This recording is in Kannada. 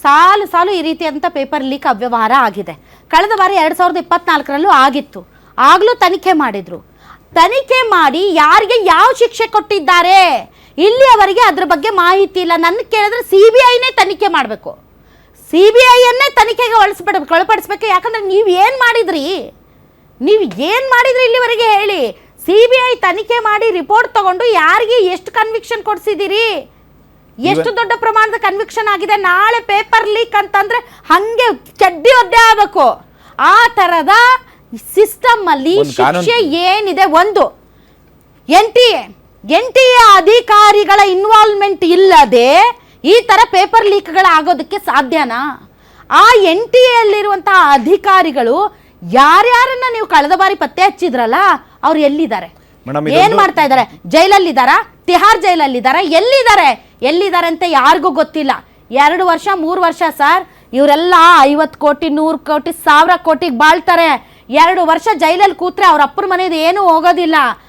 ಸಾಲು ಸಾಲು ಈ ರೀತಿಯಂಥ ಪೇಪರ್ ಲೀಕ್ ಅವ್ಯವಹಾರ ಆಗಿದೆ. ಕಳೆದ ಬಾರಿ 2024ರಲ್ಲೂ ಆಗಿತ್ತು. ಆಗಲೂ ತನಿಖೆ ಮಾಡಿದ್ರು. ತನಿಖೆ ಮಾಡಿ ಯಾರಿಗೆ ಯಾವ ಶಿಕ್ಷೆ ಕೊಟ್ಟಿದ್ದಾರೆ ಇಲ್ಲಿಯವರೆಗೆ ಅದ್ರ ಬಗ್ಗೆ ಮಾಹಿತಿ ಇಲ್ಲ. ನನ್ನ ಕೇಳಿದ್ರೆ CBIನೇ ತನಿಖೆ ಮಾಡಬೇಕು, CBIಯನ್ನೇ ತನಿಖೆಗೆ ಒಳಪಡಿಸ್ಬೇಕು. ಯಾಕಂದ್ರೆ ನೀವು ಏನು ಮಾಡಿದ್ರಿ ಇಲ್ಲಿವರೆಗೆ ಹೇಳಿ. CBI ತನಿಖೆ ಮಾಡಿ ರಿಪೋರ್ಟ್ ತಗೊಂಡು ಯಾರಿಗೆ ಎಷ್ಟು ಕನ್ವಿಕ್ಷನ್ ಕೊಡಿಸಿದ್ದೀರಿ, ಎಷ್ಟು ದೊಡ್ಡ ಪ್ರಮಾಣದ ಕನ್ವಿಕ್ಷನ್ ಆಗಿದೆ. ನಾಳೆ ಪೇಪರ್ ಲೀಕ್ ಅಂತಂದ್ರೆ ಹಂಗೆ ಚಡ್ಡಿ ಒದ್ದೆ ಆಗಬೇಕು. ಆ ತರದ ಸಿಸ್ಟಮ್ ಅಲ್ಲಿ ಶಿಕ್ಷೆ ಏನಿದೆ, ಒಂದು NTA ಅಧಿಕಾರಿಗಳ ಇನ್ವಾಲ್ವ್ಮೆಂಟ್ ಇಲ್ಲದೆ ಈ ತರ ಪೇಪರ್ ಲೀಕ್ಗಳಾಗೋದಕ್ಕೆ ಸಾಧ್ಯನಾ? ಆ NTA ಅಲ್ಲಿರುವಂತಹ ಅಧಿಕಾರಿಗಳು ಯಾರ್ಯಾರನ್ನ ನೀವು ಕಳೆದ ಬಾರಿ ಪತ್ತೆ ಹಚ್ಚಿದ್ರಲ್ಲ ಅವ್ರು ಎಲ್ಲಿದ್ದಾರೆ, ಏನ್ ಮಾಡ್ತಾ ಇದ್ದಾರೆ? ಜೈಲಲ್ಲಿದ್ದಾರಾ? ತಿಹಾರ್ ಜೈಲಲ್ಲಿದ್ದಾರಾ? ಎಲ್ಲಿದ್ದಾರೆ ಅಂತ ಯಾರಿಗೂ ಗೊತ್ತಿಲ್ಲ. 2 ವರ್ಷ 3 ವರ್ಷ ಸರ್, ಇವರೆಲ್ಲ 50 ಕೋಟಿ 100 ಕೋಟಿ 1000 ಕೋಟಿಗೆ ಬಾಳ್ತಾರೆ. 2 ವರ್ಷ ಜೈಲಲ್ಲಿ ಕೂತ್ರೆ ಅವ್ರ ಅಪ್ಪನ ಮನೇದು ಏನೂ ಹೋಗೋದಿಲ್ಲ.